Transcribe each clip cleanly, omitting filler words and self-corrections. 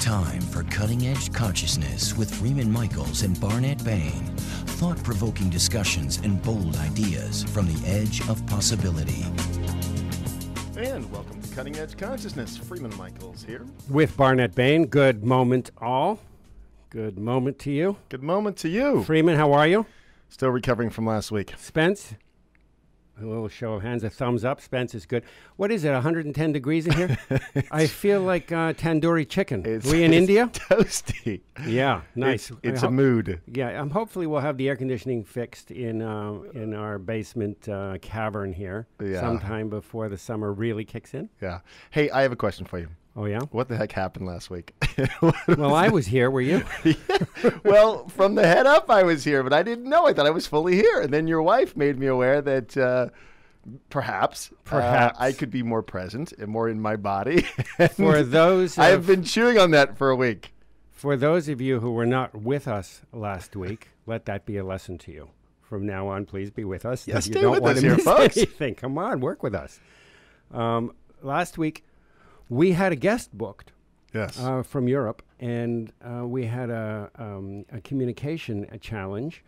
time for Cutting Edge Consciousness with Freeman Michaels and Barnett Bain. Thought-provoking discussions and bold ideas from the edge of possibility. And welcome to Cutting Edge Consciousness. Freeman Michaels here. With Barnett Bain. Good moment, all. Good moment to you. Good moment to you. Freeman, how are you? Still recovering from last week. Spence? A little show of hands, a thumbs up. Spence is good. What is it, 110 degrees in here? I feel like tandoori chicken. We in India? Toasty. Yeah, nice. It's a mood. Yeah, hopefully we'll have the air conditioning fixed in our basement cavern here sometime before the summer really kicks in. Yeah. Hey, I have a question for you. Oh, yeah? What the heck happened last week? Well, I was here. Were you? Yeah. Well, from the head up, I was here, but I didn't know. I thought I was fully here. And then your wife made me aware that perhaps I could be more present and more in my body. For those... I have been chewing on that for a week. For those of you who were not with us last week, let that be a lesson to you. From now on, please be with us. Yeah, you stay don't with want us to here, miss folks. anything. Come on, work with us. Last week, we had a guest booked. Yes. From Europe, and we had a communication challenge.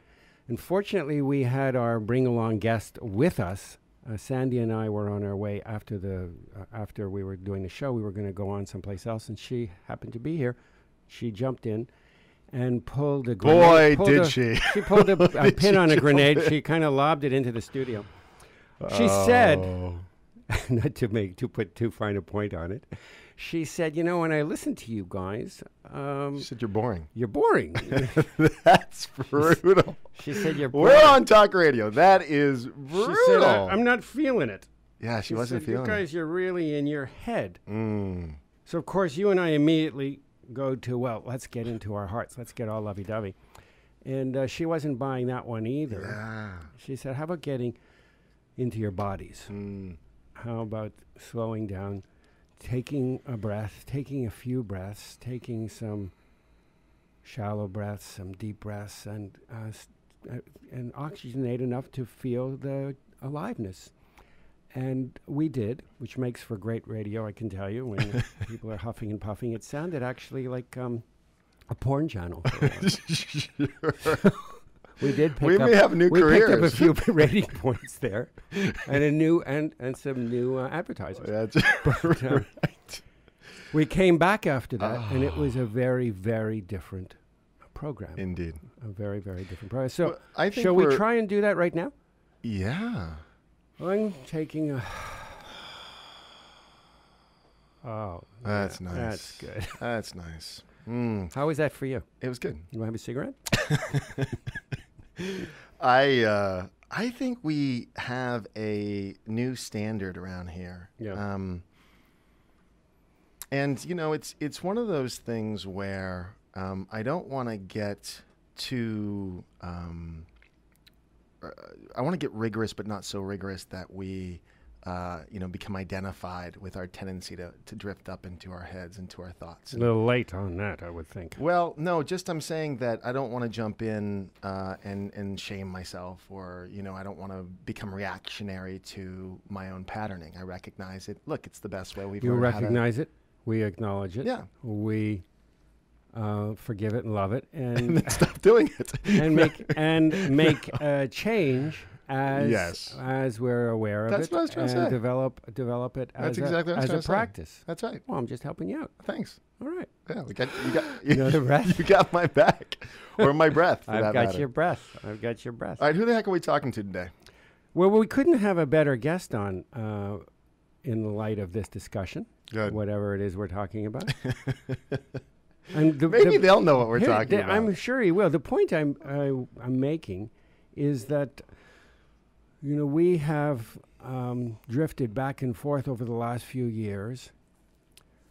Unfortunately, we had our bring-along guest with us. Sandy and I were on our way after we were doing the show. We were going to go on someplace else, and she happened to be here. She jumped in and pulled a grenade. Boy, did she. She pulled a pin on a grenade. She kind of lobbed it into the studio. She said, not to put too fine a point on it, she said, you know, when I listen to you guys... she said, you're boring. You're boring. That's brutal. She said, you're boring. We're on talk radio. That is brutal. She said, I'm not feeling it. Yeah, she wasn't said, feeling you guys, you're really in your head. Mm. So, of course, you and I immediately go to, well, let's get into our hearts. Let's get all lovey-dovey. And she wasn't buying that one either. Yeah. She said, how about getting into your bodies? Mm. How about slowing down, taking a breath, taking a few breaths, taking some shallow breaths, some deep breaths, and oxygenate enough to feel the aliveness. And we did, which makes for great radio, I can tell you, when people are huffing and puffing. It sounded actually like a porn channel. Sure. We did pick we up, may have new we careers. picked up a few rating points there, and a new and some new advertisers. That's But, right. we came back after that, and it was a very, very different program. Indeed. A very, very different program. So, Well, I think shall we try and do that right now? Yeah. I'm taking a... Oh, That's yeah, nice. That's good. That's nice. Mm. How was that for you? It was good. You want to have a cigarette? I think we have a new standard around here. Yeah. And you know, it's one of those things where I don't want to get too. I want to get rigorous, but not so rigorous that we, become identified with our tendency to drift up into our heads, into our thoughts. A little late on that, I would think. Well, no, just I'm saying that I don't want to jump in and shame myself, or, I don't want to become reactionary to my own patterning. I recognize it. Look, it's the best way we've You learned how to... recognize it. We acknowledge it. Yeah. We forgive it and love it, And then stop doing it. and make a change as we're aware of That's it, what I was trying to and say. develop it That's as exactly what I was as trying a to say. practice. That's right. Well, I'm just helping you out. Thanks. All right. Yeah, You know the breath? you got my back, or my breath. For I've that got matter. your breath. I've got your breath. All right, who the heck are we talking to today? Well, we couldn't have a better guest on in the light of this discussion, Good. whatever it is we're talking about. And Maybe they'll know what we're here, talking about. I'm sure he will. The point I'm making is that, we have drifted back and forth over the last few years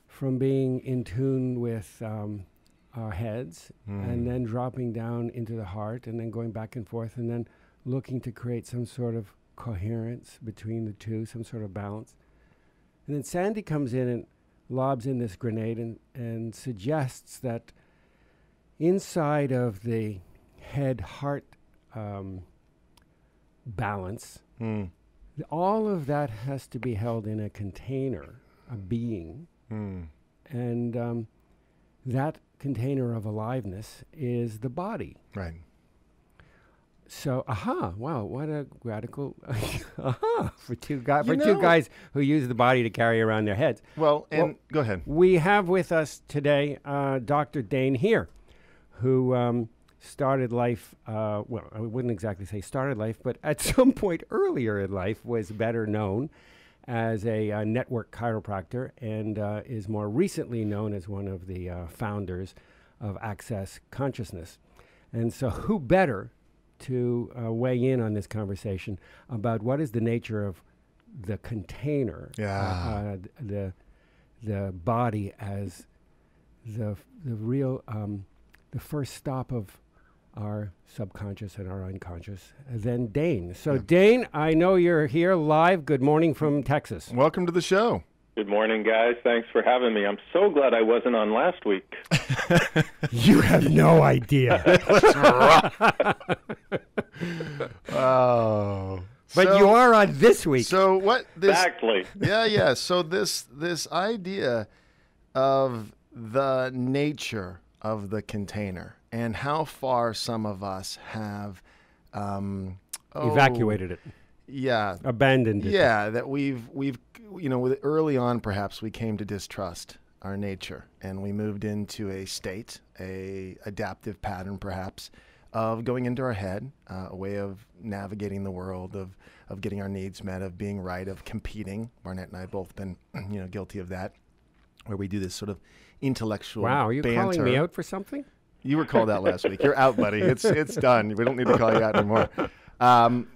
from being in tune with our heads and then dropping down into the heart and then going back and forth and then looking to create some sort of coherence between the two, some sort of balance. And then Sandy comes in and lobs in this grenade and suggests that inside of the head-heart balance, all of that has to be held in a container, a being. And that container of aliveness is the body. Right. So, wow, what a radical, for two guys who use the body to carry around their heads. Well, go ahead. We have with us today Dr. Dain Heer, who started life, I wouldn't exactly say started life, but at some point earlier in life was better known as a network chiropractor and is more recently known as one of the founders of Access Consciousness. And so who better to weigh in on this conversation about what is the nature of the container, the body as the real, the first stop of our subconscious and our unconscious, then Dain. So Dain, I know you're here live. Good morning from Texas. Welcome to the show. Good morning, guys. Thanks for having me. I'm so glad I wasn't on last week. You have no idea. Oh. But you are on this week. So what this Exactly. Yeah. So this idea of the nature of the container and how far some of us have evacuated it. Yeah. Abandoned it. Yeah, that we've early on perhaps we came to distrust our nature and we moved into a state, a adaptive pattern perhaps of going into our head, a way of navigating the world, of getting our needs met, of being right, of competing. Barnett and I have both been guilty of that, where we do this sort of intellectual Wow, are you banter. calling me out for something? You were called out last week. You're out, buddy. It's done. We don't need to call you out anymore.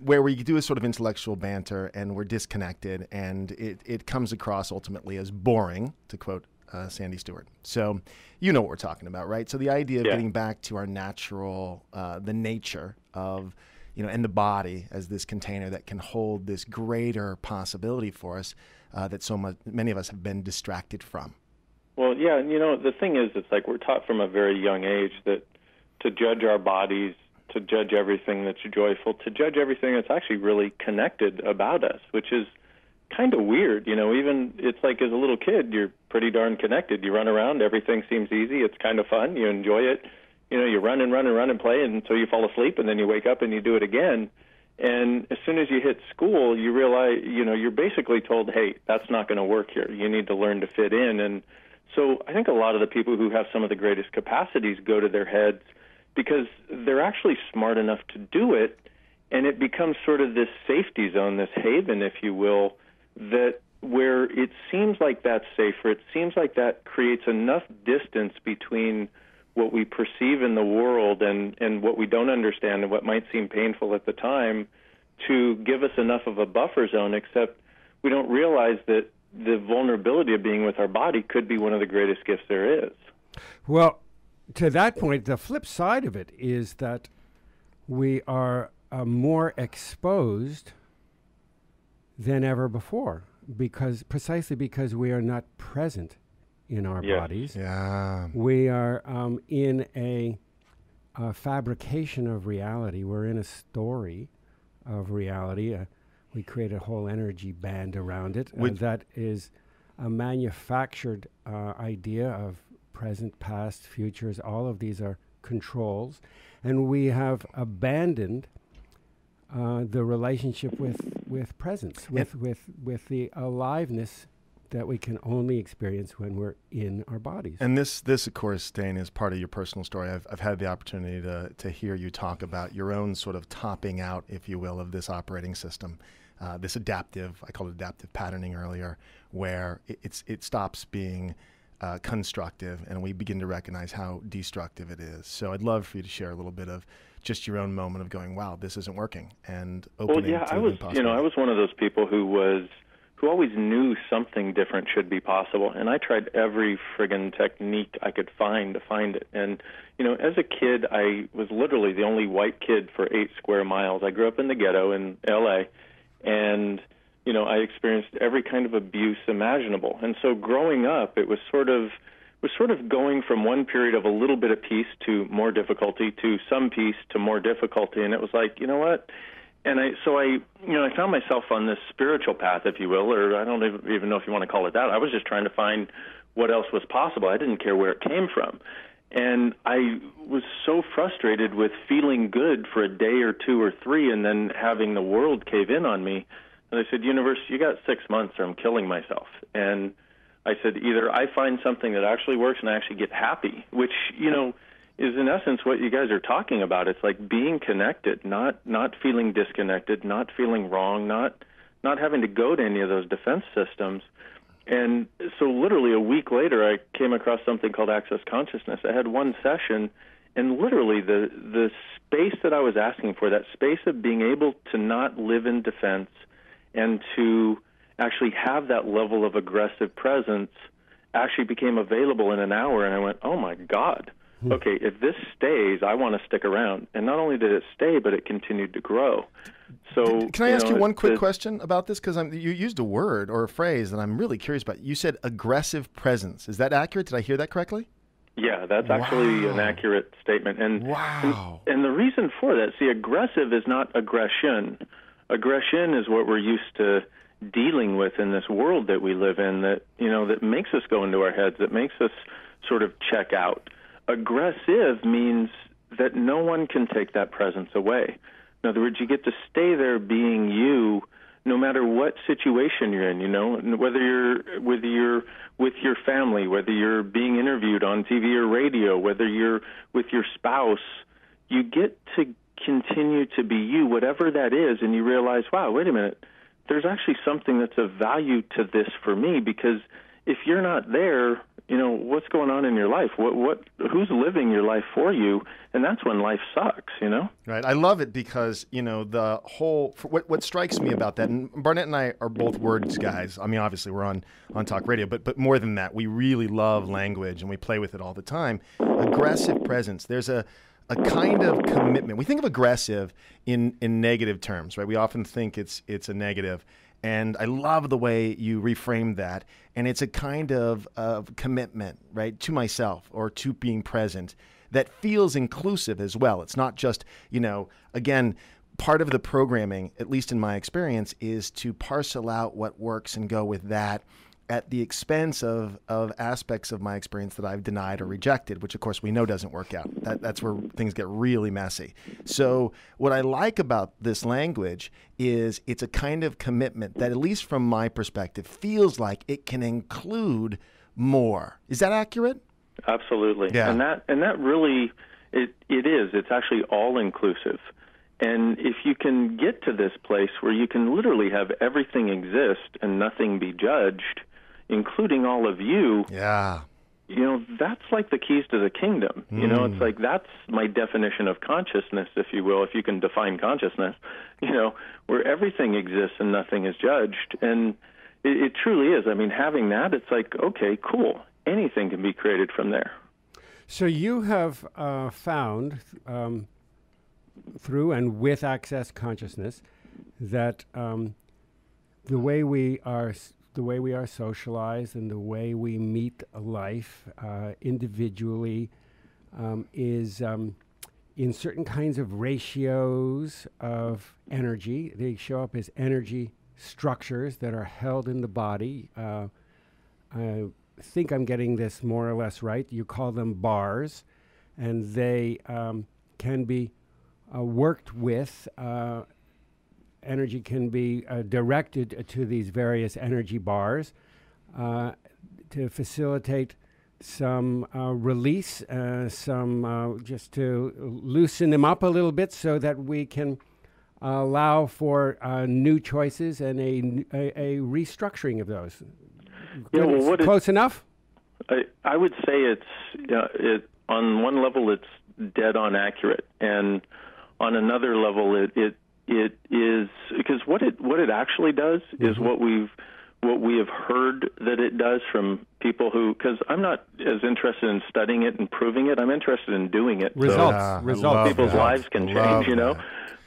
Where we do a sort of intellectual banter and we're disconnected, and it comes across ultimately as boring, to quote Sandy Stewart. So you know what we're talking about, right? So the idea of getting back to our natural, the nature of, and the body as this container that can hold this greater possibility for us that many of us have been distracted from. Well, yeah, the thing is, it's like we're taught from a very young age that to judge our bodies, to judge everything that's joyful, to judge everything that's actually really connected about us, which is kind of weird. Even it's like as a little kid, you're pretty darn connected. You run around, everything seems easy, it's kind of fun, you enjoy it. You run and play until you fall asleep, and then you wake up and you do it again. And as soon as you hit school, you realize, you're basically told, hey, that's not going to work here. You need to learn to fit in. And so I think a lot of the people who have some of the greatest capacities go to their heads because they're actually smart enough to do it, and it becomes sort of this safety zone, this haven, if you will, that where it seems like that's safer, it seems like that creates enough distance between what we perceive in the world and what we don't understand and what might seem painful at the time to give us enough of a buffer zone, except we don't realize that the vulnerability of being with our body could be one of the greatest gifts there is. Well, to that point, the flip side of it is that we are more exposed than ever before, precisely because we are not present in our bodies. Yeah. We are in a fabrication of reality. We're in a story of reality. We create a whole energy band around it that is a manufactured idea of present, past, futures. All of these are controls. And we have abandoned the relationship with presence, with the aliveness that we can only experience when we're in our bodies. And this of course, Dain, is part of your personal story. I've had the opportunity to hear you talk about your own sort of topping out, if you will, of this operating system, this adaptive, I called it adaptive patterning earlier, where it stops being constructive and we begin to recognize how destructive it is. So I'd love for you to share a little bit of just your own moment of going, wow, this isn't working, and opening to I was one of those people who always knew something different should be possible, and I tried every friggin' technique I could find to find it. And, as a kid, I was literally the only white kid for 8 square miles. I grew up in the ghetto in L.A., and, I experienced every kind of abuse imaginable. And so growing up, it was sort of going from one period of a little bit of peace to more difficulty to some peace to more difficulty. And it was like, you know what? I found myself on this spiritual path, if you will, or I don't even know if you want to call it that. I was just trying to find what else was possible. I didn't care where it came from. And I was so frustrated with feeling good for a day or two or three and then having the world cave in on me. And I said, universe, you got 6 months or I'm killing myself. And I said, either I find something that actually works and I actually get happy, which, is in essence what you guys are talking about. It's like being connected, not feeling disconnected, not feeling wrong, not having to go to any of those defense systems. And so literally a week later, I came across something called Access Consciousness. I had one session, and literally the space that I was asking for, that space of being able to not live in defense and to actually have that level of aggressive presence, actually became available in an hour. And I went, oh, my God. Okay, if this stays, I want to stick around. And not only did it stay, but it continued to grow. So, can I ask you one quick question about this? Because you used a word or a phrase that I'm really curious about. You said aggressive presence. Is that accurate? Did I hear that correctly? Yeah, that's actually an accurate statement. And, and the reason for that, see, aggressive is not aggression. Aggression is what we're used to dealing with in this world that we live in, that that makes us go into our heads, that makes us sort of check out. Aggressive means that no one can take that presence away. In other words, you get to stay there being you, no matter what situation you're in. Whether you're with your family, whether you're being interviewed on TV or radio, whether you're with your spouse, you get to continue to be you, whatever that is, and you realize, wow, wait a minute, there's actually something that's of value to this for me, because if you're not there, what's going on in your life? Who's living your life for you? And that's when life sucks, Right. I love it because, the whole, what strikes me about that, and Barnett and I are both words guys. I mean, obviously we're on talk radio, but more than that, we really love language and we play with it all the time. Aggressive presence. There's a kind of commitment. We think of aggressive in negative terms, right? We often think it's a negative. And I love the way you reframed that. And it's a kind of commitment, right, to myself or to being present that feels inclusive as well. It's not just, again, part of the programming, at least in my experience, is to parcel out what works and go with that at the expense of aspects of my experience that I've denied or rejected, which of course we know doesn't work out. That's where things get really messy. So what I like about this language is it's a kind of commitment that, at least from my perspective, feels like it can include more. Is that accurate? Absolutely. Yeah. And that really, it is. It's actually all inclusive. And if you can get to this place where you can literally have everything exist and nothing be judged, including all of you, that's like the keys to the kingdom. It's like that's my definition of consciousness, if you will, if you can define consciousness, where everything exists and nothing is judged. And it truly is. I mean, having that, it's like, okay, cool. Anything can be created from there. So you have found, through and with Access Consciousness, that the way we are socialized and the way we meet life individually is in certain kinds of ratios of energy. They show up as energy structures that are held in the body. I think I'm getting this more or less right. You call them bars, and they can be worked with. Energy can be directed to these various energy bars to facilitate some release, just to loosen them up a little bit so that we can allow for new choices and a restructuring of those. Close enough? I would say it's on one level it's dead on accurate, and on another level it is, because what it actually does is what we have heard that it does from people who, because I'm not as interested in studying it and proving it, I'm interested in doing it. Results. People's lives can change,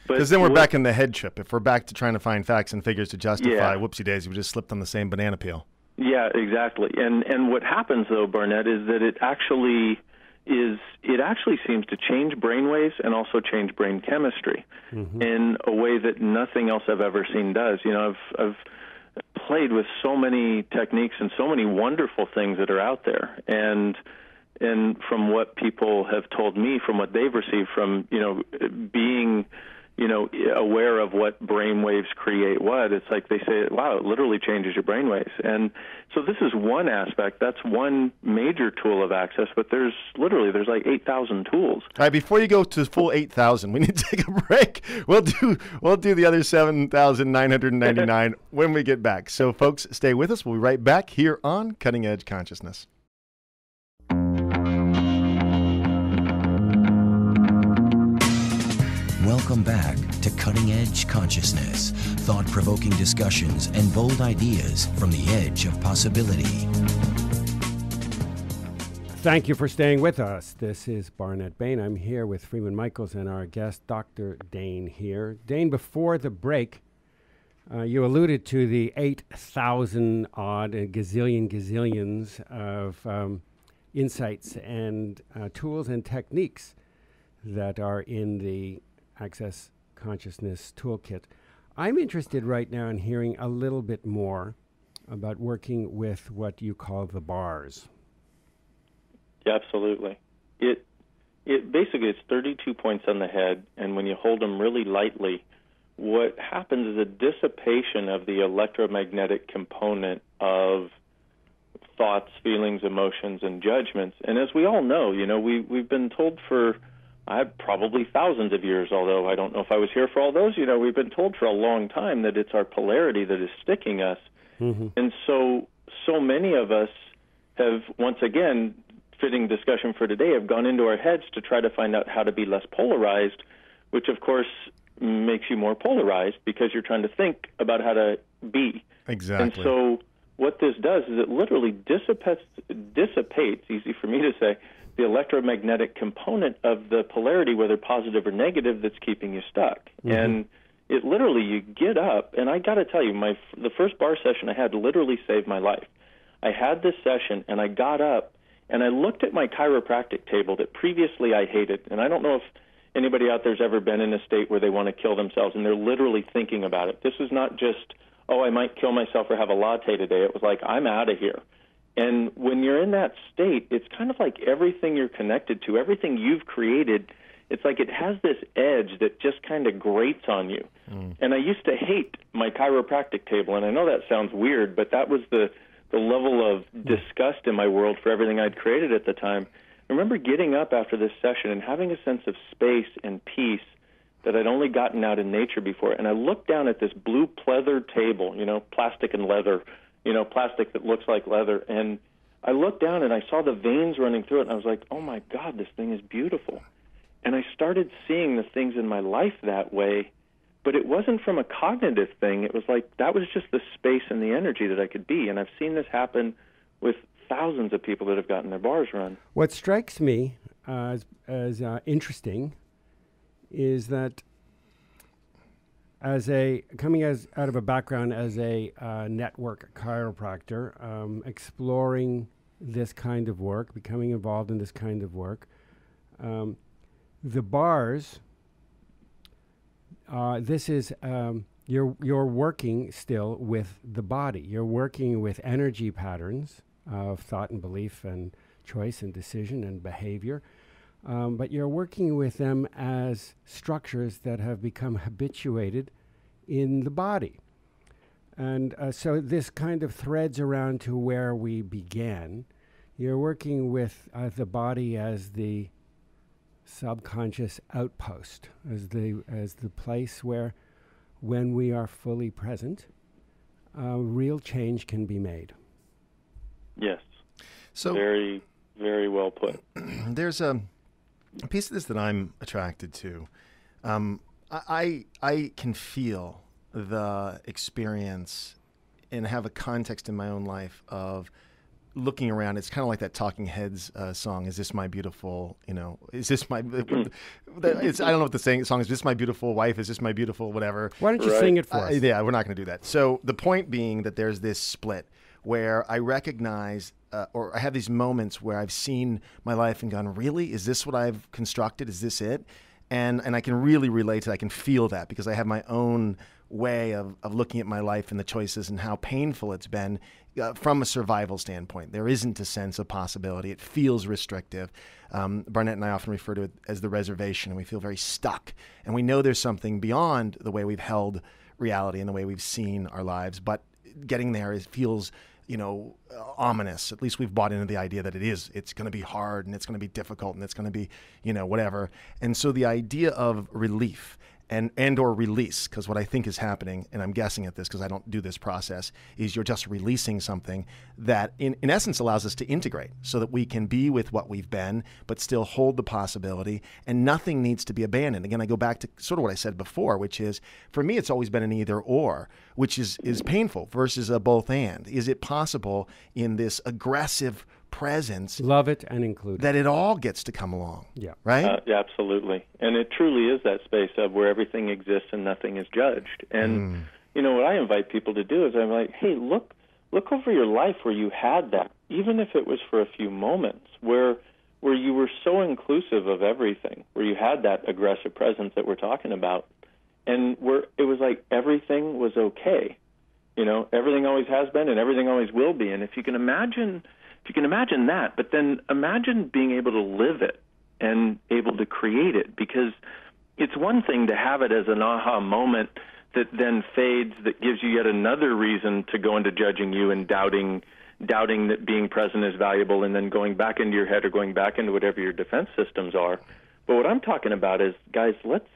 Because then we're back in the head trip. If we're back to trying to find facts and figures to justify whoopsie-daisy, we just slipped on the same banana peel. Yeah, exactly. And what happens, though, Barnett, is that it actually is it actually seems to change brainwaves and also change brain chemistry in a way that nothing else I've ever seen does. You know, I've played with so many techniques and so many wonderful things that are out there, and from what people have told me, from what they've received from, you know, being, you know, aware of what brain waves create what, it's like they say, wow, it literally changes your brain waves. And so this is one aspect. That's one major tool of access, but there's like 8,000 tools. All right, before you go to the full 8,000, we need to take a break. We'll do the other 7,999 when we get back. So folks, stay with us. We'll be right back here on Cutting Edge Consciousness. Welcome back to Cutting Edge Consciousness, thought-provoking discussions and bold ideas from the edge of possibility. Thank you for staying with us. This is Barnett Bain. I'm here with Freeman Michaels and our guest, Dr. Dain Heer. Dain, before the break, you alluded to the 8,000 odd and gazillions of insights and tools and techniques that are in the Access Consciousness Toolkit. I'm interested right now in hearing a little bit more about working with what you call the bars. Yeah, absolutely. It basically, it's 32 points on the head, and when you hold them really lightly, what happens is a dissipation of the electromagnetic component of thoughts, feelings, emotions, and judgments. And as we all know, you know, we've been told for probably thousands of years, although I don't know if I was here for all those, you know, we've been told for a long time that it's our polarity that is sticking us. And so many of us have, once again, fitting discussion for today, have gone into our heads to try to find out how to be less polarized, which of course makes you more polarized because you're trying to think about how to be. Exactly. And so what this does is it literally dissipates, easy for me to say, the electromagnetic component of the polarity, whether positive or negative, that's keeping you stuck. And it literally, you get up, and I got to tell you, the first bar session I had literally saved my life. I had this session, and I got up, and I looked at my chiropractic table that previously I hated. And I don't know if anybody out there's ever been in a state where they want to kill themselves, and they're literally thinking about it. This is not just, oh, I might kill myself or have a latte today. It was like, I'm out of here. And when you're in that state, it's kind of like everything you're connected to, everything you've created, it's like it has this edge that just kind of grates on you. And I used to hate my chiropractic table, and I know that sounds weird, but that was the level of disgust in my world for everything I'd created at the time. I remember getting up after this session and having a sense of space and peace that I'd only gotten out in nature before. And I looked down at this blue pleather table, you know, plastic and leather, you know, plastic that looks like leather. And I looked down and I saw the veins running through it, and I was like, oh my God, this thing is beautiful. And I started seeing the things in my life that way, but it wasn't from a cognitive thing. It was like that was just the space and the energy that I could be. And I've seen this happen with thousands of people that have gotten their bars run. What strikes me as interesting is that coming out of a background as a network chiropractor, exploring this kind of work, becoming involved in this kind of work, the bars, this is you're working still with the body. You're working with energy patterns of thought and belief and choice and decision and behavior. But you're working with them as structures that have become habituated in the body. And so this kind of threads around to where we began. You're working with the body as the subconscious outpost, as the place where, when we are fully present, real change can be made. Yes. So very, very well put. There's a piece of this that I'm attracted to. I can feel the experience and have a context in my own life of looking around. It's kind of like that Talking Heads song, "Is This My Beautiful," you know, is this my, it's, I don't know what the song is, "Is this my beautiful wife, is this my beautiful whatever." Why don't you sing it for us? Yeah, we're not going to do that. So the point being that there's this split where I recognize or I have these moments where I've seen my life and gone, really? Is this what I've constructed? Is this it? And I can really relate to that. I can feel that because I have my own way of looking at my life and the choices and how painful it's been from a survival standpoint. There isn't a sense of possibility. It feels restrictive. Barnett and I often refer to it as the reservation, and we feel very stuck. And we know there's something beyond the way we've held reality and the way we've seen our lives, but getting there feels, ominous. At least we've bought into the idea that it's going to be hard and it's going to be difficult and it's going to be, whatever. And so the idea of relief and or release, because what I think is happening, and I'm guessing at this because I don't do this process, is you're just releasing something that in essence allows us to integrate so that we can be with what we've been, but still hold the possibility, and nothing needs to be abandoned. Again, I go back to sort of what I said before, which is, for me, it's always been an either or, which is painful versus a both and. Is it possible in this aggressive presence, love it and include it, that it all gets to come along? Yeah. Right? Yeah, absolutely. And it truly is that space of where everything exists and nothing is judged. And what I invite people to do is I'm like, hey, look over your life where you had that, even if it was for a few moments, where you were so inclusive of everything, where you had that aggressive presence that we're talking about, and where it was like everything was okay. Everything always has been and everything always will be. And if you can imagine that, but then imagine being able to live it and able to create it, because it's one thing to have it as an aha moment that then fades, that gives you yet another reason to go into judging you and doubting that being present is valuable, and then going back into your head or going back into whatever your defense systems are. But what I'm talking about is, guys, let's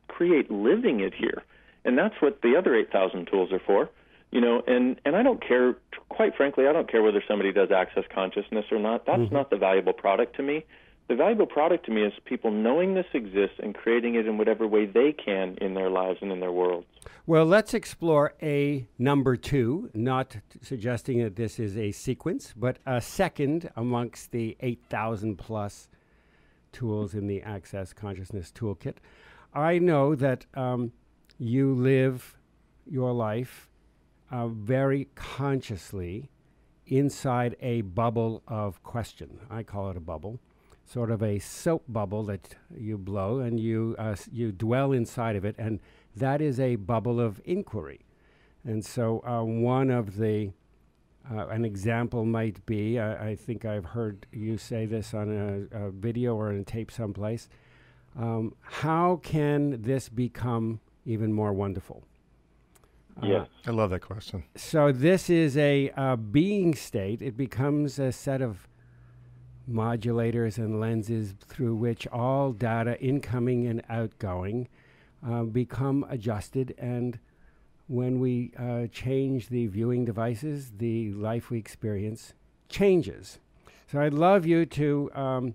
create living it here. And that's what the other 8,000 tools are for. And I don't care, quite frankly, I don't care whether somebody does access consciousness or not. That's not the valuable product to me. The valuable product to me is people knowing this exists and creating it in whatever way they can in their lives and in their worlds. Well, let's explore a number 2, not suggesting that this is a sequence, but a second amongst the 8,000 plus tools in the Access Consciousness Toolkit. I know that you live your life very consciously inside a bubble of question. I call it a bubble, sort of a soap bubble that you blow, and you dwell inside of it, and that is a bubble of inquiry. And so one of the, an example might be, I think I've heard you say this on a video or in a tape someplace, how can this become even more wonderful? Yes. I love that question. So this is a being state. It becomes a set of modulators and lenses through which all data, incoming and outgoing, become adjusted. And when we change the viewing devices, the life we experience changes. So I'd love you to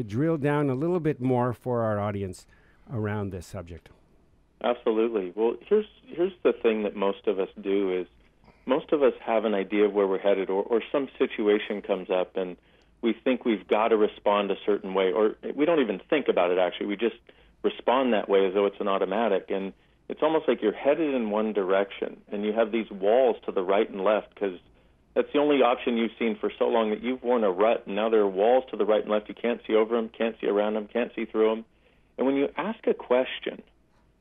drill down a little bit more for our audience around this subject. Absolutely. Well, here's the thing that most of us do is most of us have an idea of where we're headed, or some situation comes up and we think we've got to respond a certain way, or we don't even think about it actually. We just respond that way as though it's an automatic, and it's almost like you're headed in one direction and you have these walls to the right and left because that's the only option you've seen for so long, that you've worn a rut, and now there are walls to the right and left. You can't see over them, can't see around them, can't see through them. And when you ask a question,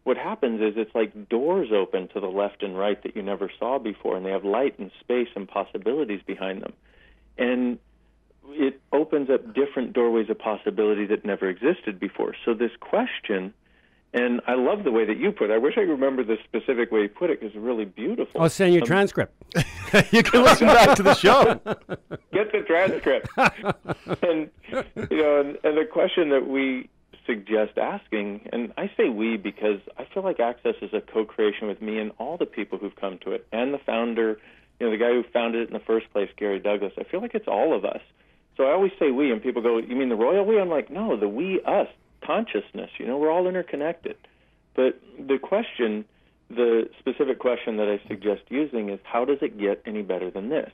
what happens is it's like doors open to the left and right that you never saw before, and they have light and space and possibilities behind them. And it opens up different doorways of possibility that never existed before. So this question, and I love the way that you put it. I wish I could remember the specific way you put it, because it's really beautiful. I'll send you a transcript. You can listen back to the show. Get the transcript. And the question that we suggest asking, and I say we because I feel like Access is a co-creation with me and all the people who've come to it, and the founder, the guy who founded it in the first place, Gary Douglas. I feel like it's all of us. So I always say we, and people go, you mean the royal we? I'm like, no, the we, us, consciousness. We're all interconnected. But the question, the specific question that I suggest using is, how does it get any better than this?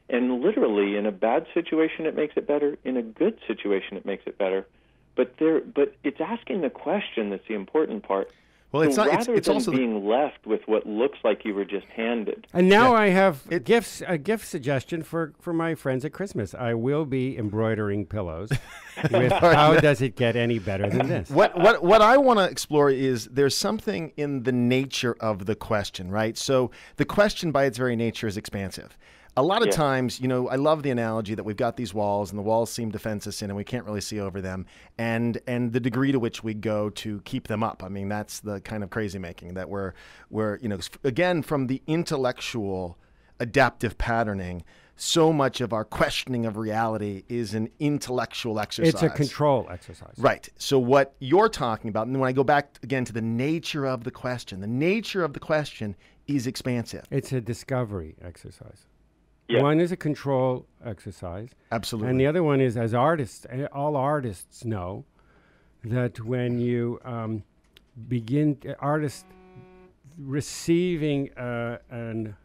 And literally, in a bad situation, it makes it better. In a good situation, it makes it better. But it's asking the question that's the important part. Well, it's so not. rather It's than also being left with what looks like you were just handed. And now Yeah. I have a gift suggestion for my friends at Christmas. I will be embroidering pillows with how does it get any better than this? What I want to explore is there's something in the nature of the question, right? So the question by its very nature is expansive. A lot of times, you know, I love the analogy that we've got these walls and the walls seem to fence us in and we can't really see over them, and the degree to which we go to keep them up. I mean, that's the kind of crazy making that we're you know, again, from the intellectual adaptive patterning, so much of our questioning of reality is an intellectual exercise. It's a control exercise. Right. So what you're talking about, and when I go back again to the nature of the question is expansive. It's a discovery exercise. Yeah. One is a control exercise. Absolutely. And the other one is, as artists, all artists know, that when you artists receiving an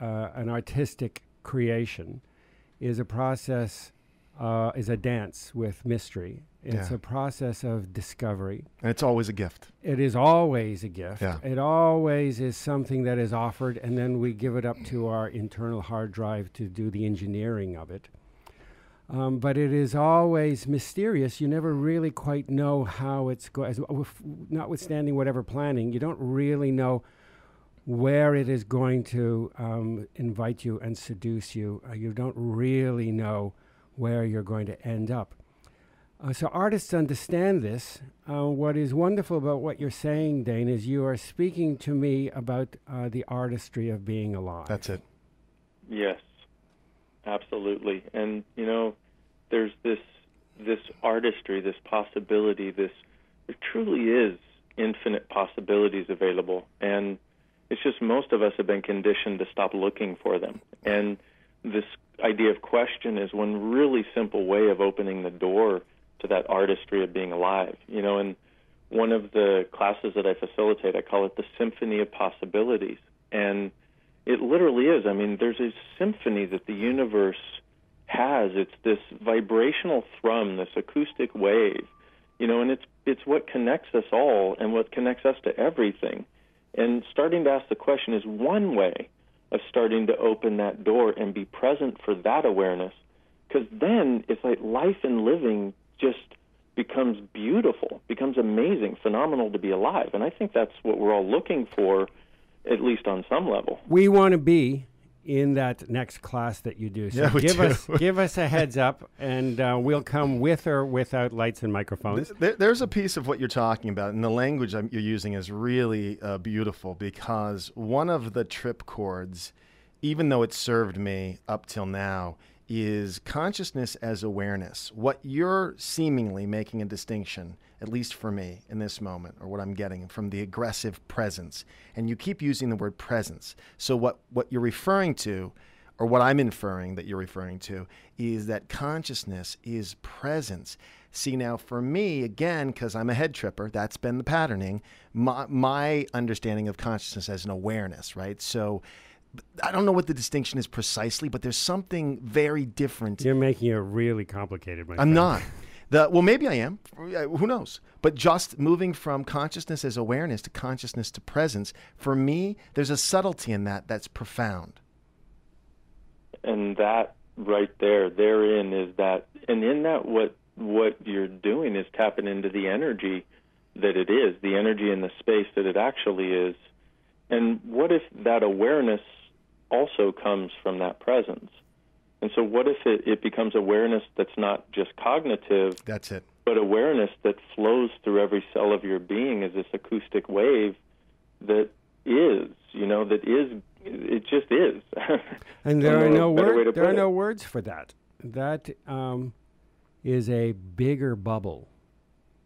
artistic creation is a process, is a dance with mystery. It's a process of discovery. And it's always a gift. It is always a gift. Yeah. It always is something that is offered, and then we give it up to our internal hard drive to do the engineering of it. But it is always mysterious. You never really quite know how it's going. Notwithstanding whatever planning, you don't really know where it is going to invite you and seduce you. You don't really know where you're going to end up. So artists understand this. What is wonderful about what you're saying, Dain, is you are speaking to me about the artistry of being alive. That's it. Yes, absolutely. And, you know, there's this artistry, this possibility, there truly is infinite possibilities available. And it's just most of us have been conditioned to stop looking for them. And this idea of question is one really simple way of opening the door to that artistry of being alive. You know, in one of the classes that I facilitate, I call it the Symphony of Possibilities. And it literally is. I mean, there's a symphony that the universe has. It's this vibrational thrum, this acoustic wave, you know, and it's what connects us all and what connects us to everything. And starting to ask the question is one way of starting to open that door and be present for that awareness, because then it's like life and living just becomes beautiful, becomes amazing, phenomenal to be alive. And I think that's what we're all looking for, at least on some level. We want to be in that next class that you do. So Yeah, we do. give us a heads up, and we'll come with or without lights and microphones. There's a piece of what you're talking about, and the language you're using is really beautiful, because one of the trip chords, even though it served me up till now, is consciousness as awareness. What you're seemingly making a distinction, at least for me in this moment, or what I'm getting from the aggressive presence, and you keep using the word presence. So what you're referring to, or what I'm inferring that you're referring to, is that consciousness is presence. See, now for me, again, because I'm a head tripper, that's been the patterning, my understanding of consciousness as an awareness, right? So I don't know what the distinction is precisely, but there's something very different. You're making it really complicated, my I'm friend. not. Well, maybe I am. Who knows? But just moving from consciousness as awareness to consciousness to presence, for me, there's a subtlety in that that's profound. And that right therein is that, and in that what you're doing is tapping into the energy that it is, the energy in the space that it actually is. And what if that awareness also comes from that presence? And so what if it becomes awareness that's not just cognitive, That's it. but awareness that flows through every cell of your being as this acoustic wave that is, you know, that is, it just is. And there are no better way to words. There put are it. no words for that. That is a bigger bubble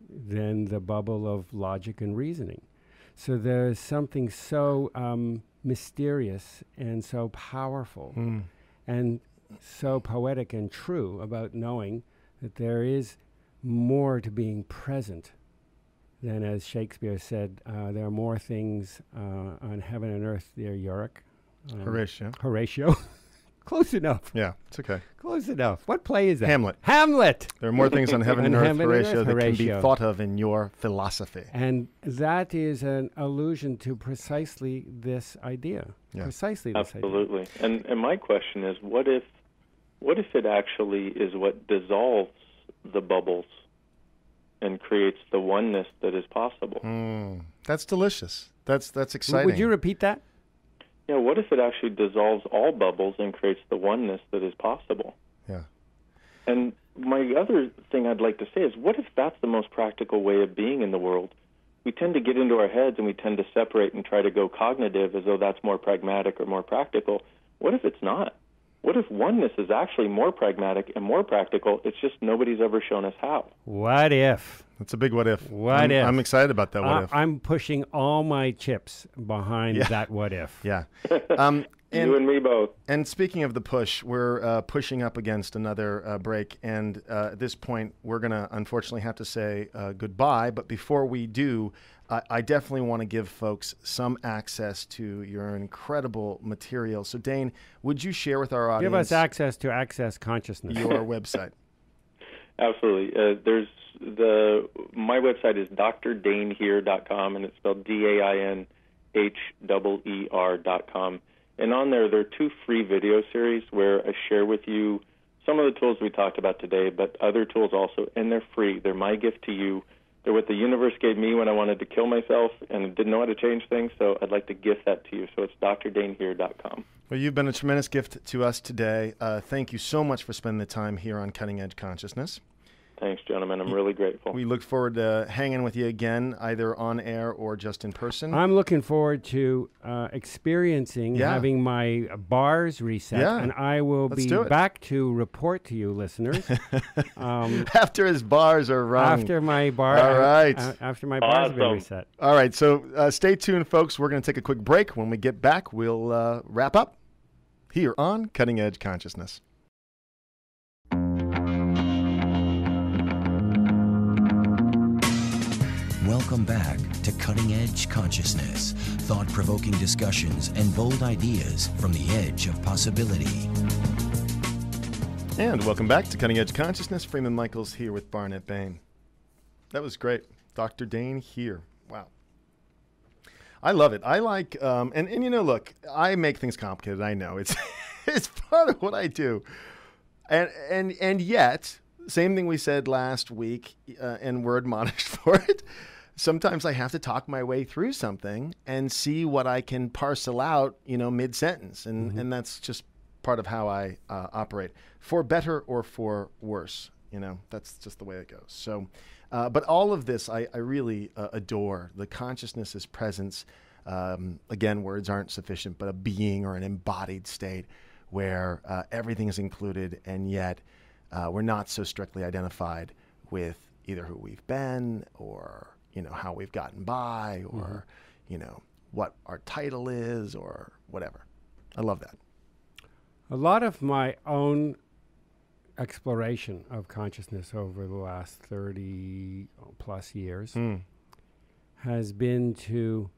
than the bubble of logic and reasoning. So there's something so mysterious and so powerful and so poetic and true about knowing that there is more to being present than, as Shakespeare said, there are more things on heaven and earth, dear Yorick. Horatio. Horatio. Close enough. Yeah, it's okay. Close enough. What play is that? Hamlet. Hamlet. There are more things on heaven and On earth, heaven and Horatio, earth, that can be Horatio. thought of in your philosophy. And that is an allusion to precisely this idea. Yeah. Precisely this idea. Absolutely. And my question is, what if it actually is what dissolves the bubbles and creates the oneness that is possible? That's delicious. That's exciting. Would you repeat that? Yeah, what if it actually dissolves all bubbles and creates the oneness that is possible? Yeah. And my other thing I'd like to say is, what if that's the most practical way of being in the world? We tend to get into our heads and we tend to separate and try to go cognitive as though that's more pragmatic or more practical. What if it's not? What if oneness is actually more pragmatic and more practical? It's just nobody's ever shown us how. What if? That's a big what if. What if? I'm excited about that what if. I'm pushing all my chips behind that what if. Yeah. You and me both. And speaking of the push, we're pushing up against another break. And at this point, we're going to unfortunately have to say goodbye. But before we do, I definitely want to give folks some access to your incredible material. So, Dain, would you share with our audience? Give us access to access consciousness. Your website. Absolutely. My website is drdainheer.com, and it's spelled DAINHEER.com. And on there are 2 free video series where I share with you some of the tools we talked about today, but other tools also, and they're free. They're my gift to you. They're what the universe gave me when I wanted to kill myself and didn't know how to change things, so I'd like to gift that to you. So it's drdainheer.com. Well, you've been a tremendous gift to us today. Thank you so much for spending the time here on Cutting Edge Consciousness. Thanks, gentlemen. I'm really grateful. We look forward to hanging with you again, either on air or just in person. I'm looking forward to experiencing having my bars reset, and I will be back to report to you, listeners. After his bars are rung. After my bar. All right. After my bars have been reset. All right. So stay tuned, folks. We're going to take a quick break. When we get back, we'll wrap up here on Cutting Edge Consciousness. Welcome back to Cutting Edge Consciousness, thought-provoking discussions and bold ideas from the edge of possibility. And welcome back to Cutting Edge Consciousness. Freeman Michaels here with Barnett Bain. That was great. Dr. Dain Heer. Wow. I love it. I like, and you know, look, I make things complicated. I know. It's part of what I do. And yet, same thing we said last week, and we're admonished for it. Sometimes I have to talk my way through something and see what I can parcel out, mid-sentence. And that's just part of how I operate, for better or for worse. That's just the way it goes. So, but all of this, I really adore. The consciousness's presence. Again, words aren't sufficient, but a being or an embodied state where everything is included, and yet we're not so strictly identified with either who we've been or how we've gotten by or what our title is or whatever. I love that. A lot of my own exploration of consciousness over the last 30 plus years has been to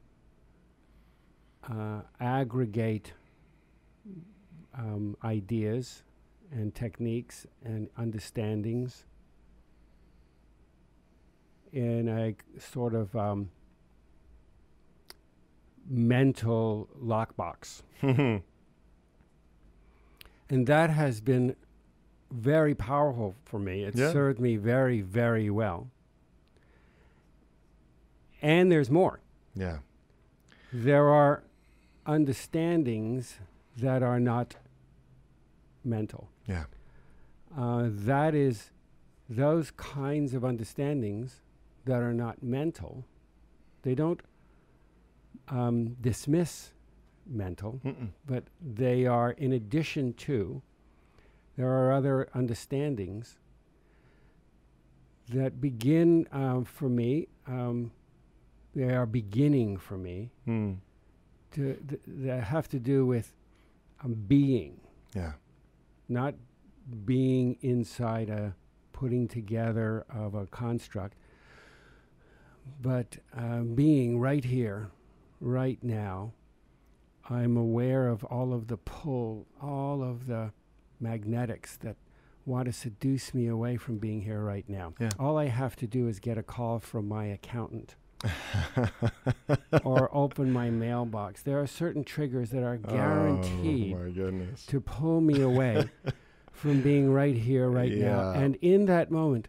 aggregate ideas and techniques and understandings in a sort of mental lockbox. And that has been very powerful for me. It served me very, very well. And there's more. Yeah. There are understandings that are not mental. Yeah. That is, those kinds of understandings that are not mental, they don't dismiss mental, but they are in addition to, there are other understandings that begin for me, they are beginning for me, that have to do with being. Yeah. Not being inside a putting together of a construct, but being right here, right now, I'm aware of all of the pull, all of the magnetics that want to seduce me away from being here right now. Yeah. All I have to do is get a call from my accountant or open my mailbox. There are certain triggers that are guaranteed my goodness. to pull me away from being right here, right now. And in that moment,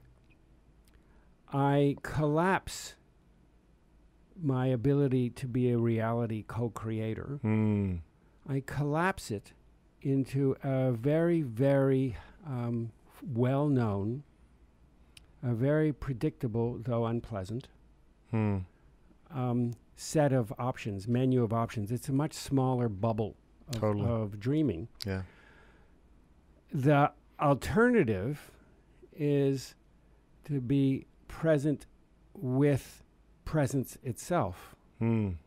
I collapse my ability to be a reality co-creator. I collapse it into a very, very well-known, a very predictable, though unpleasant, set of options, menu of options. It's a much smaller bubble of dreaming. Yeah. The alternative is to be present with presence itself. Dain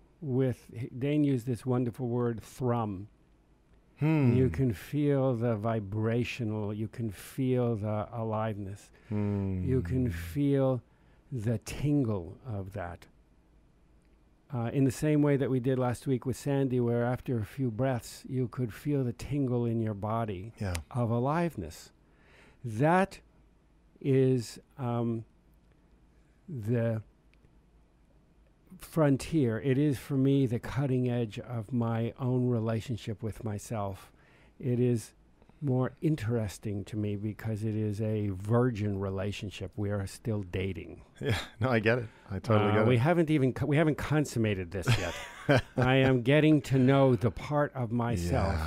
used this wonderful word, thrum. You can feel the vibrational, you can feel the aliveness, you can feel the tingle of that. In the same way that we did last week with Sandy, where after a few breaths, you could feel the tingle in your body of aliveness. That is the frontier. It is, for me, the cutting edge of my own relationship with myself. It is more interesting to me because it is a virgin relationship. We are still dating. Yeah, no, I get it. I totally get it. We haven't consummated this yet. I am getting to know the part of myself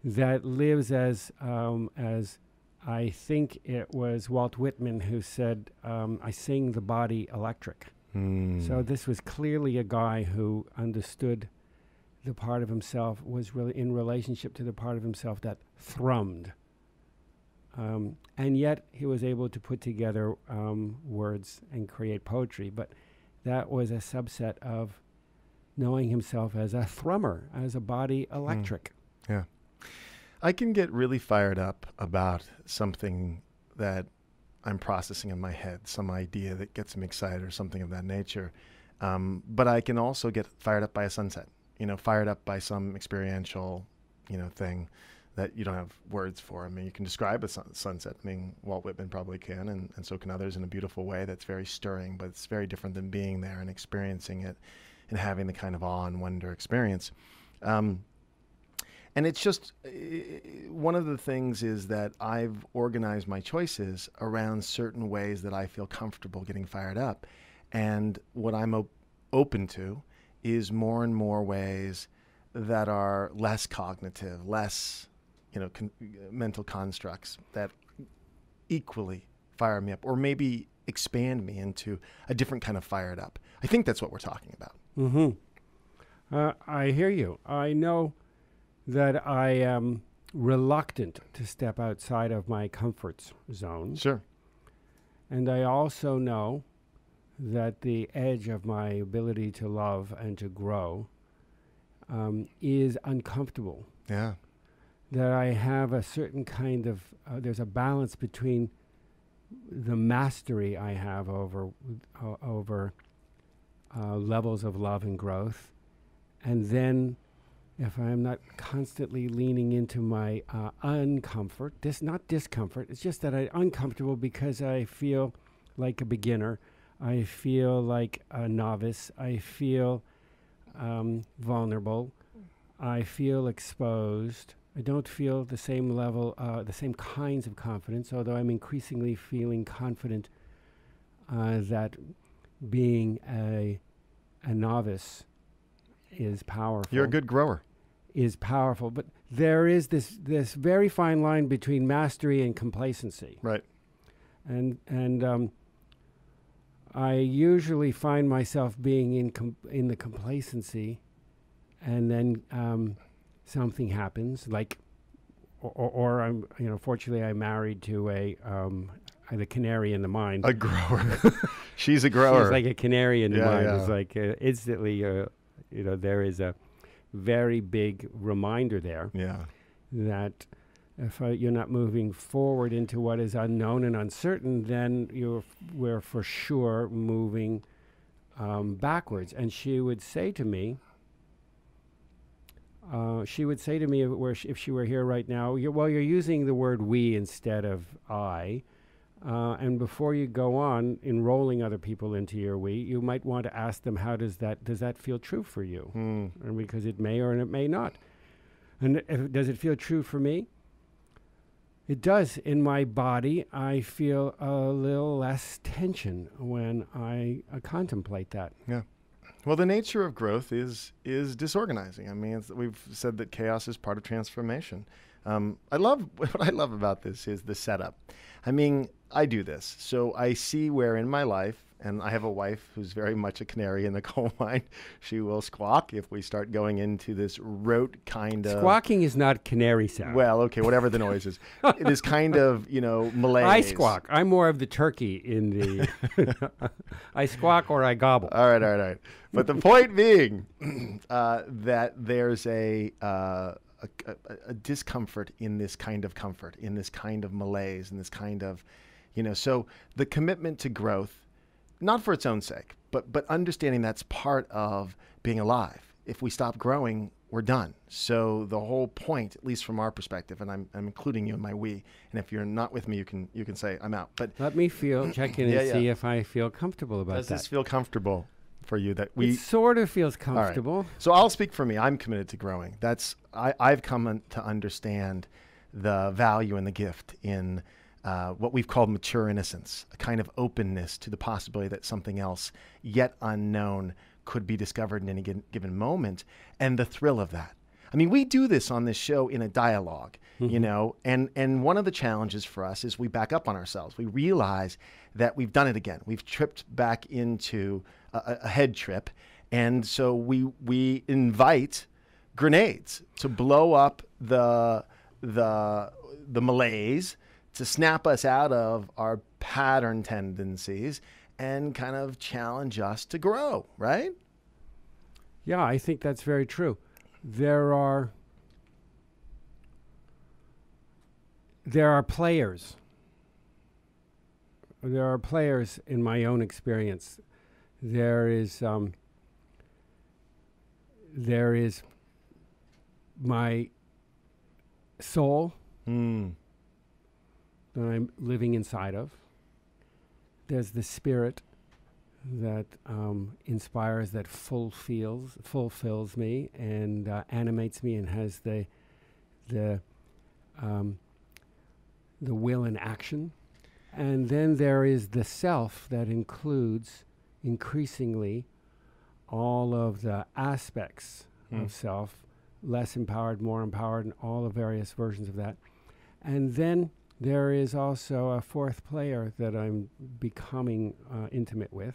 that lives as I think it was Walt Whitman who said, I sing the body electric. So this was clearly a guy who understood the part of himself, was really in relationship to the part of himself that thrummed. And yet he was able to put together words and create poetry. But that was a subset of knowing himself as a thrummer, as a body electric. Yeah. I can get really fired up about something that I'm processing in my head, some idea that gets me excited or something of that nature. But I can also get fired up by a sunset, fired up by some experiential, thing that you don't have words for. I mean, you can describe a sunset. I mean, Walt Whitman probably can, and so can others in a beautiful way that's very stirring, but it's very different than being there and experiencing it and having the kind of awe and wonder experience. And it's just, one of the things is that I've organized my choices around certain ways that I feel comfortable getting fired up. And what I'm open to is more and more ways that are less cognitive, less, mental constructs that equally fire me up or maybe expand me into a different kind of fired up. I think that's what we're talking about. I hear you. I know that I am reluctant to step outside of my comfort zone. Sure. And I also know that the edge of my ability to love and to grow is uncomfortable. Yeah. That I have a certain kind of, there's a balance between the mastery I have over levels of love and growth, and then if I'm not constantly leaning into my uncomfort, not discomfort, it's just that I'm uncomfortable because I feel like a beginner, I feel like a novice, I feel vulnerable, I feel exposed. I don't feel the same level, the same kinds of confidence, although I'm increasingly feeling confident that being a novice is powerful. You're a good grower. Is powerful, but there is this very fine line between mastery and complacency. Right. And I usually find myself being in the complacency, and then something happens, like, or I'm, fortunately I'm married to the canary in the mine. A grower. She's a grower. She's like a canary in the mine. Yeah. It's like instantly, there is a very big reminder there that if you're not moving forward into what is unknown and uncertain, then we're for sure moving backwards. And she would say to me, she would say to me, if she were here right now, you're using the word we instead of I. And before you go on enrolling other people into your we, you might want to ask them, does that feel true for you? And because it may or it may not. And does it feel true for me? It does. In my body, I feel a little less tension when I contemplate that. Yeah. Well, the nature of growth is disorganizing. I mean, we've said that chaos is part of transformation. What I love about this is the setup. I mean, I do this. So I see where in my life, and I have a wife who's very much a canary in the coal mine. She will squawk if we start going into this rote kind of... Squawking is not canary sound. Well, okay, whatever the noise is. It is kind of, malaise. I squawk. I'm more of the turkey in the... I squawk or I gobble. All right. But the point being that there's a discomfort in this kind of comfort, in this kind of malaise, in this kind of, so the commitment to growth, not for its own sake, but understanding that's part of being alive. If we stop growing, we're done. So the whole point, at least from our perspective, and I'm including you in my we, and if you're not with me, you can say I'm out. But let me check in and see if I feel comfortable about that. Does this feel comfortable for you? That we it sort of feels comfortable. Right. So I'll speak for me. I'm committed to growing. I've come to understand the value and the gift in what we've called mature innocence, a kind of openness to the possibility that something else yet unknown could be discovered in any given moment, and the thrill of that. I mean, we do this on this show in a dialogue, and one of the challenges for us is we back up on ourselves. We realize that we've done it again. We've tripped back into a head trip, and so we invite grenades to blow up the malaise, to snap us out of our pattern tendencies and kind of challenge us to grow, right? Yeah, I think that's very true. There are players. There are players in my own experience. There is my soul. That I'm living inside of. There's the spirit that inspires, that fulfills me, and animates me, and has the will and action. And then there is the self that includes increasingly all of the aspects of self, less empowered, more empowered, and all the various versions of that. And then there is also a fourth player that I'm becoming intimate with,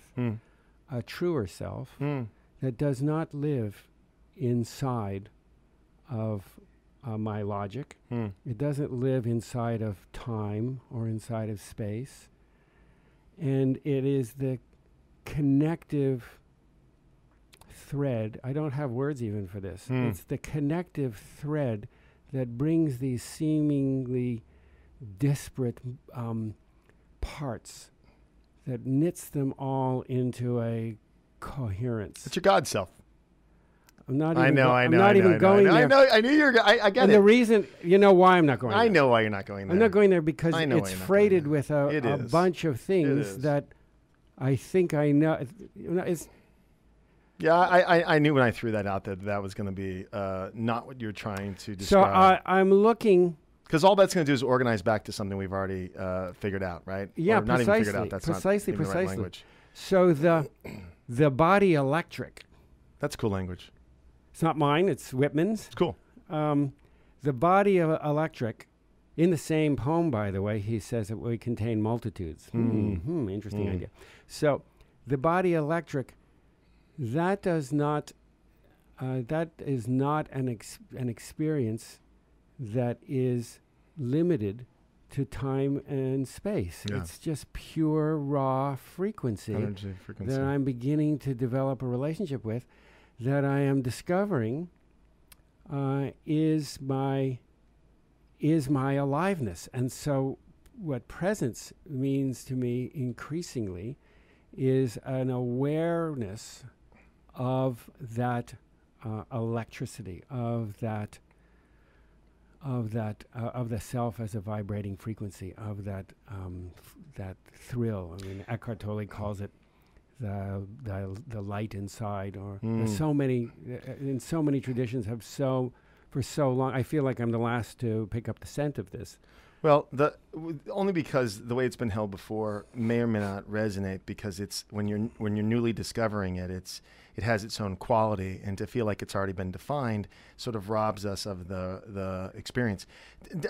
a truer self that does not live inside of my logic. It doesn't live inside of time or inside of space. And it is the connective thread. I don't have words even for this. It's the connective thread that brings these seemingly disparate parts, that knits them all into a coherence. It's your God self. I'm not I even know. I'm not even going there. I knew you're. I get and it. the reason, why I'm not going there. I know why you're not going there. I'm not going there because it's freighted with a bunch of things that I think I know. It's. Yeah, I knew when I threw that out that was going to be not what you're trying to describe. So I'm looking. Because all that's going to do is organize back to something we've already figured out, right? Yeah, or precisely. Not even figured out. That's precisely. not even the right language. So the body electric. That's cool language. It's not mine. It's Whitman's. It's cool. The body electric, in the same poem, by the way, he says that we contain multitudes. Interesting idea. So the body electric, that is not an experience that is limited to time and space. Yeah. It's just pure raw frequency, Energy, frequency that I'm beginning to develop a relationship with, that I am discovering is my aliveness. And so what presence means to me increasingly is an awareness of that electricity, of that, of the self as a vibrating frequency, of that that thrill. I mean, Eckhart Tolle calls it the light inside, or there's so many in so many traditions have for so long. I feel like I'm the last to pick up the scent of this. Well, only because the way it's been held before may or may not resonate, because it's when you're newly discovering it, it has its own quality, and to feel like it's already been defined sort of robs us of the experience.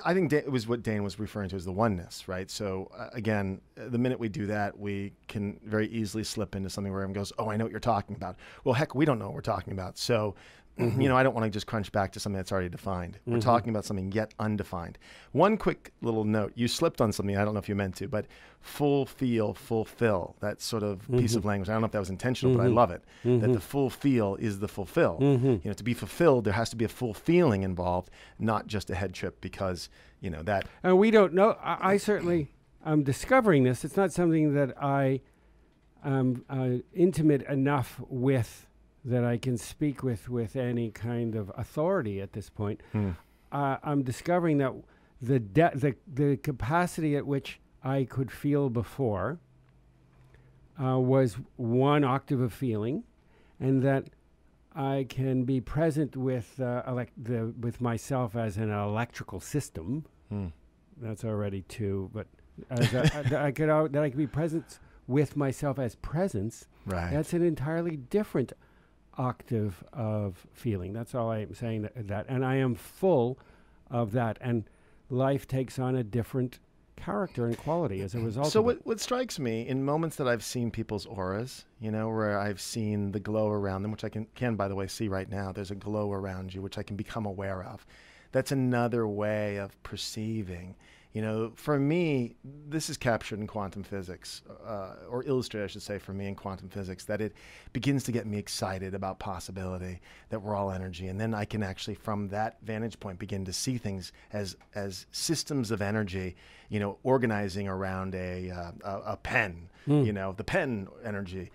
I think it was what Dain was referring to as the oneness, right? So again, the minute we do that, we can very easily slip into something where everyone goes, "Oh, I know what you're talking about." Well, heck, we don't know what we're talking about. So you know, I don't want to just crunch back to something that's already defined. We're talking about something yet undefined. One quick little note. You slipped on something. I don't know if you meant to, but fulfill, that sort of piece of language. I don't know if that was intentional, but I love it. That the full feel is the fulfill. You know, to be fulfilled, there has to be a full feeling involved, not just a head trip, because, you know, that. And we don't know. I certainly am discovering this. It's not something that I am intimate enough with, that I can speak with any kind of authority at this point. I'm discovering that the capacity at which I could feel before was one octave of feeling, and that I can be present with with myself as an electrical system. That's already two, but that I could be present with myself as presence. Right. That's an entirely different octave of feeling. That's all I'm saying, that and I am full of that, and life takes on a different character and quality as a result. So of what strikes me in moments that I've seen people's auras, you know, where I've seen the glow around them, which I can by the way see right now, there's a glow around you which I can become aware of. That's another way of perceiving. You know, for me, this is captured in quantum physics, or illustrated, I should say, for me in quantum physics, that it begins to get me excited about possibility, that we're all energy. And then I can actually, from that vantage point, begin to see things as systems of energy, you know, organizing around a pen, you know, the pen energy.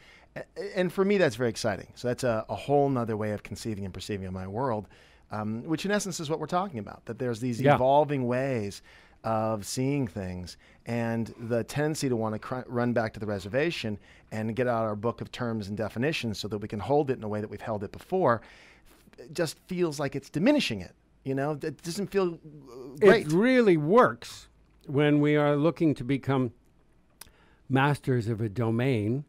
And for me, that's very exciting. So that's a whole nother way of conceiving and perceiving of my world, which in essence is what we're talking about, that there's these evolving ways of seeing things, and the tendency to want to run back to the reservation and get out our book of terms and definitions so that we can hold it in a way that we've held it before, just feels like it's diminishing it. You know, it doesn't feel great. It really works when we are looking to become masters of a domain.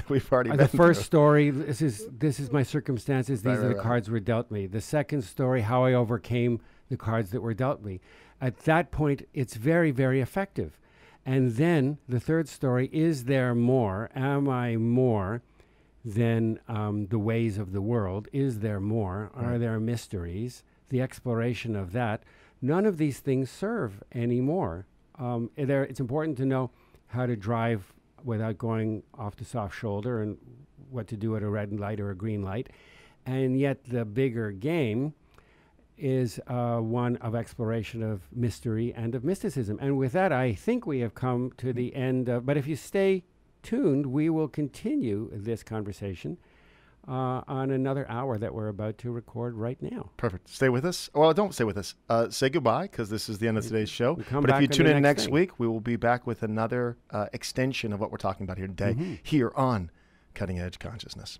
We've already been the first through. Story, this is my circumstances, these are the cards were dealt me. The second story, how I overcame the cards that were dealt me. At that point, it's very, very effective. And then the third story, is there more? Am I more than the ways of the world? Is there more? Right. Are there mysteries? The exploration of that. None of these things serve anymore. It's important to know how to drive without going off the soft shoulder, and what to do at a red light or a green light. And yet the bigger game is one of exploration of mystery and of mysticism. And with that, I think we have come to the end of, but if you stay tuned, we will continue this conversation on another hour that we're about to record right now. Perfect. Stay with us. Well, don't stay with us. Say goodbye, because this is the end of today's show. But if you tune in next week, we will be back with another extension of what we're talking about here today, here on Cutting Edge Consciousness.